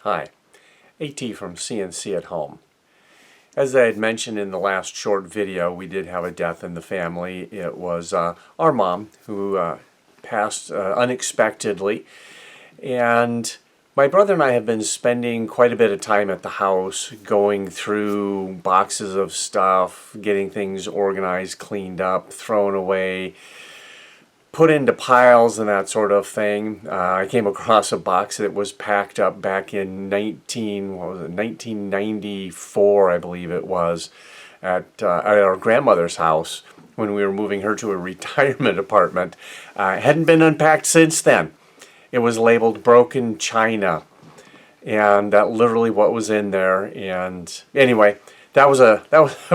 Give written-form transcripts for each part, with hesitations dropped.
Hi, AT from CNC at Home. As I had mentioned in the last short video, we did have a death in the family. It was our mom who passed unexpectedly, and my brother and I have been spending quite a bit of time at the house going through boxes of stuff, getting things organized, cleaned up, thrown away, put into piles and that sort of thing. I came across a box that was packed up back in 1994, I believe it was, at our grandmother's house when we were moving her to a retirement apartment. It hadn't been unpacked since then. It was labeled broken china, and that literally what was in there. And anyway, that was a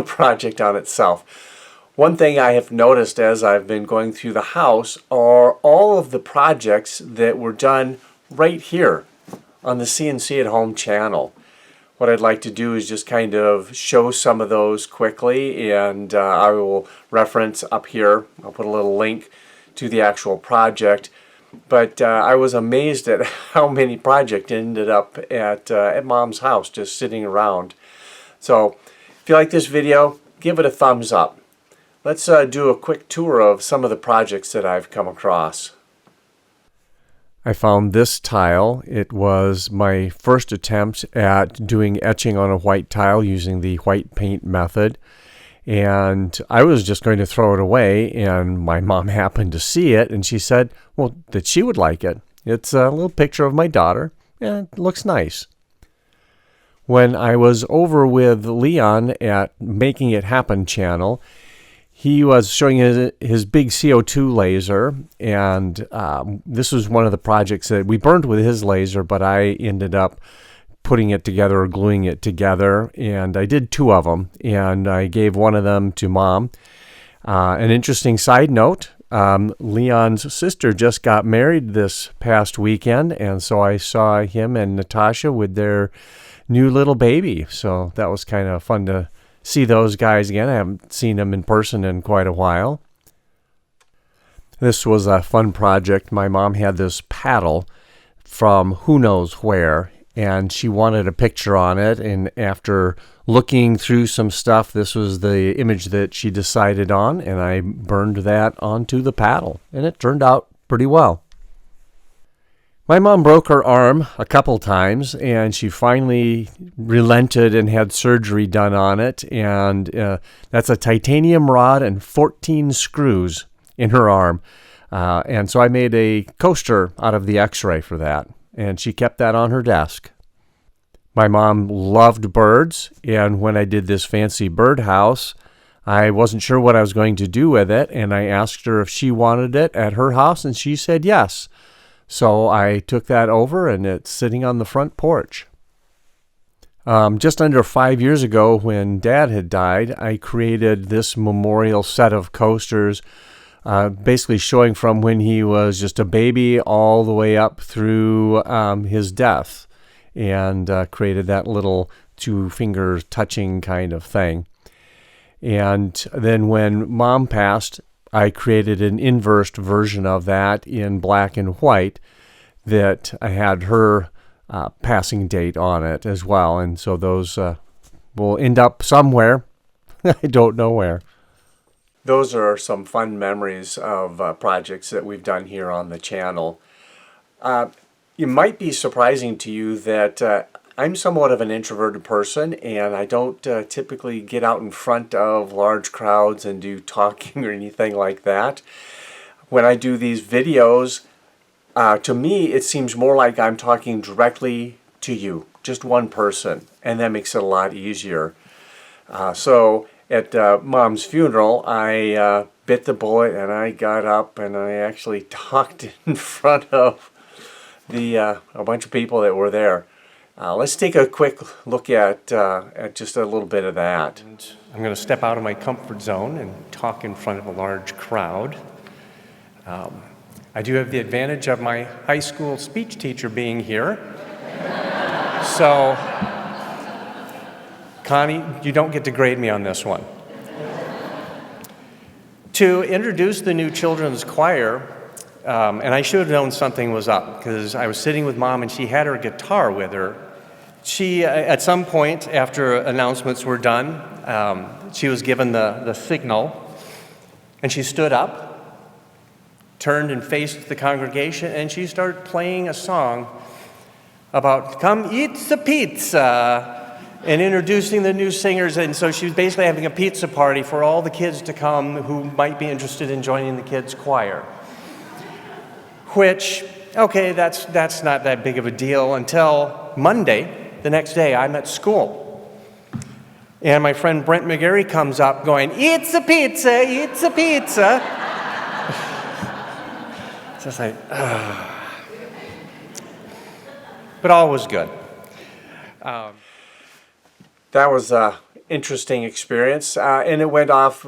project on itself. One thing I have noticed as I've been going through the house are all of the projects that were done right here on the CNC at Home channel. What I'd like to do is just kind of show some of those quickly, and I will reference up here. I'll put a little link to the actual project. But I was amazed at how many projects ended up at Mom's house just sitting around. So if you like this video, give it a thumbs up. Let's do a quick tour of some of the projects that I've come across. I found this tile. It was my first attempt at doing etching on a white tile using the white paint method. And I was just going to throw it away, and my mom happened to see it, and she said, well, that she would like it. It's a little picture of my daughter, and it looks nice. When I was over with Leon at Making It Happen channel, he was showing his big CO2 laser, and this was one of the projects that we burned with his laser, but I ended up putting it together or gluing it together, and I did two of them, and I gave one of them to Mom. An interesting side note, Leon's sister just got married this past weekend, and so I saw him and Natasha with their new little baby, so that was kind of fun to see those guys again. I haven't seen them in person in quite a while. This was a fun project. My mom had this paddle from who knows where, and she wanted a picture on it, and after looking through some stuff, this was the image that she decided on, and I burned that onto the paddle, and it turned out pretty well. My mom broke her arm a couple times, and she finally relented and had surgery done on it, and that's a titanium rod and 14 screws in her arm, and so I made a coaster out of the x-ray for that, and she kept that on her desk. My mom loved birds, and when I did this fancy birdhouse, I wasn't sure what I was going to do with it, and I asked her if she wanted it at her house, and she said yes. So I took that over, and it's sitting on the front porch. Just under 5 years ago, when Dad had died, I created this memorial set of coasters, basically showing from when he was just a baby all the way up through his death, and created that little two-finger touching kind of thing. And then when Mom passed, I created an inversed version of that in black and white that I had her passing date on it as well. And so those will end up somewhere. I don't know where. Those are some fun memories of projects that we've done here on the channel. It might be surprising to you that I'm somewhat of an introverted person, and I don't typically get out in front of large crowds and do talking or anything like that. When I do these videos, to me it seems more like I'm talking directly to you, just one person, and that makes it a lot easier. So at Mom's funeral, I bit the bullet, and I got up and I actually talked in front of a bunch of people that were there. Let's take a quick look at just a little bit of that. I'm going to step out of my comfort zone and talk in front of a large crowd. I do have the advantage of my high school speech teacher being here. So, Connie, you don't get to grade me on this one. To introduce the new children's choir, and I should have known something was up because I was sitting with Mom and she had her guitar with her She, at some point after announcements were done, she was given the signal, and she stood up, turned and faced the congregation, and she started playing a song about come eat the pizza and introducing the new singers. And so she was basically having a pizza party for all the kids to come who might be interested in joining the kids' choir. Which, okay, that's not that big of a deal until Monday, the next day, I'm at school. And my friend Brent McGarry comes up going, "It's a pizza, it's a pizza." So it's like, but all was good. That was an interesting experience, and it went off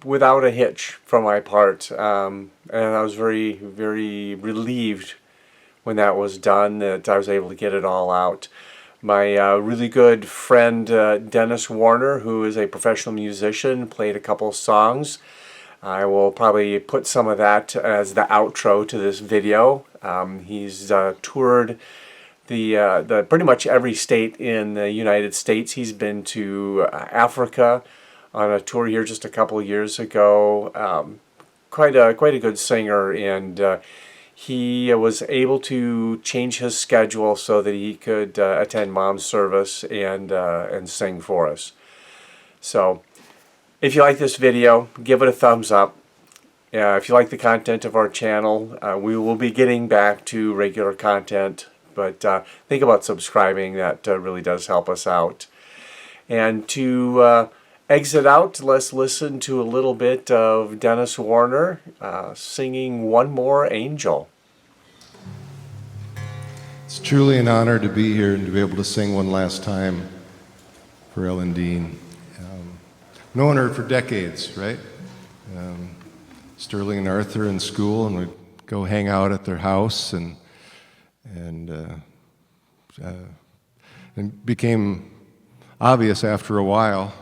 without a hitch from my part. And I was very, very relieved when that was done, that I was able to get it all out. My really good friend Dennis Warner, who is a professional musician, played a couple songs. I will probably put some of that as the outro to this video. He's toured the pretty much every state in the United States. He's been to Africa on a tour here just a couple of years ago. Quite a good singer, and he was able to change his schedule so that he could attend Mom's service and sing for us. So if you like this video, give it a thumbs up. If you like the content of our channel, we will be getting back to regular content, but think about subscribing. That really does help us out. And to exit out, let's listen to a little bit of Dennis Warner singing One More Angel. It's truly an honor to be here and to be able to sing one last time for Ellen Dean. Known her for decades, right? Sterling and Arthur in school, and we'd go hang out at their house, and became obvious after a while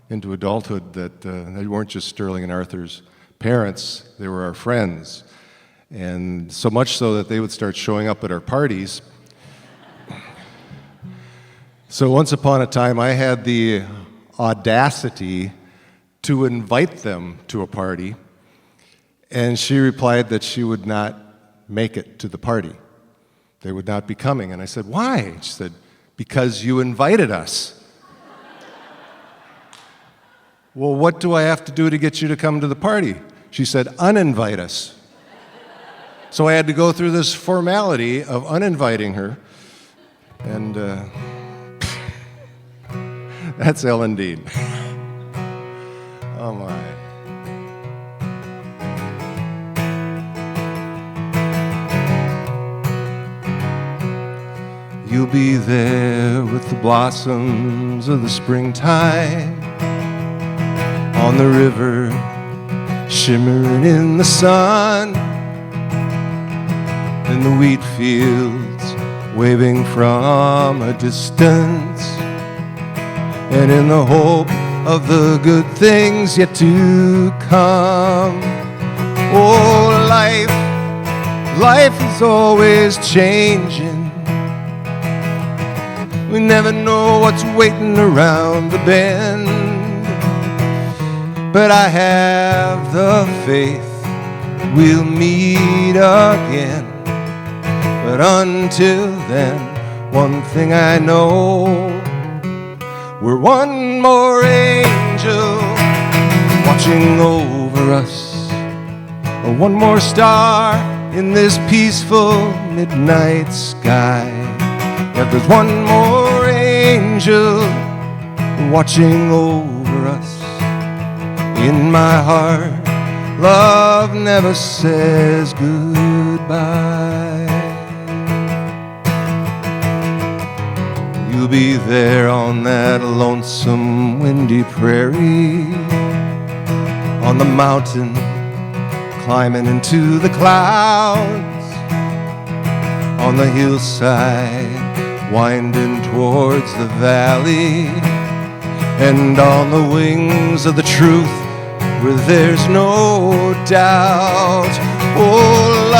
into adulthood that they weren't just Sterling and Arthur's parents, they were our friends. And so much so that they would start showing up at our parties. So once upon a time, I had the audacity to invite them to a party, and she replied that she would not make it to the party. They would not be coming. And I said, "Why?" She said, "Because you invited us." "Well, what do I have to do to get you to come to the party?" She said, "Uninvite us." So I had to go through this formality of uninviting her, and that's Ellen Dean. Oh my. You'll be there with the blossoms of the springtime on the river, shimmering in the sun, in the wheat fields waving from a distance, and in the hope of the good things yet to come. Oh, life is always changing. We never know what's waiting around the bend, but I have the faith we'll meet again. But until then, one thing I know, we're one more angel watching over us, or one more star in this peaceful midnight sky. Yeah, there's one more angel watching over us. In my heart, love never says goodbye. You'll be there on that lonesome, windy prairie, on the mountain, climbing into the clouds, on the hillside, winding towards the valley, and on the wings of the truth where there's no doubt. Oh,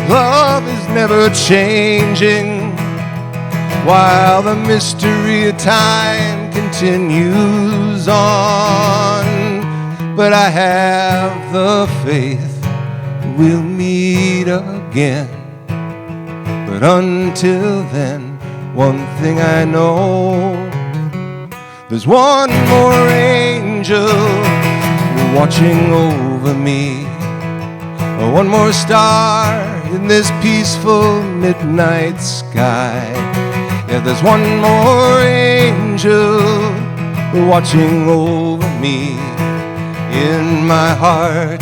love is never changing. while the mystery of time continues on. But I have the faith we'll meet again. But until then, one thing I know, there's one more angel watching over me, one more star in this peaceful midnight sky. Yeah, there's one more angel watching over me. In my heart,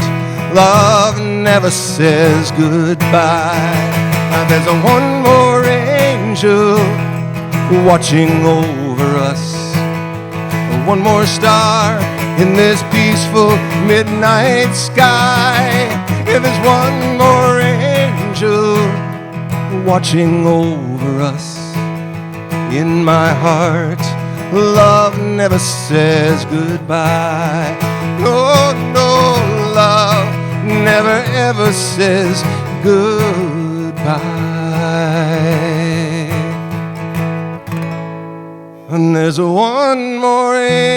love never says goodbye. There's one more angel watching over us, one more star in this peaceful midnight sky. Yeah, there's one more angel watching over us. In my heart, love never says goodbye. No, no, love never ever says goodbye. And there's one more angel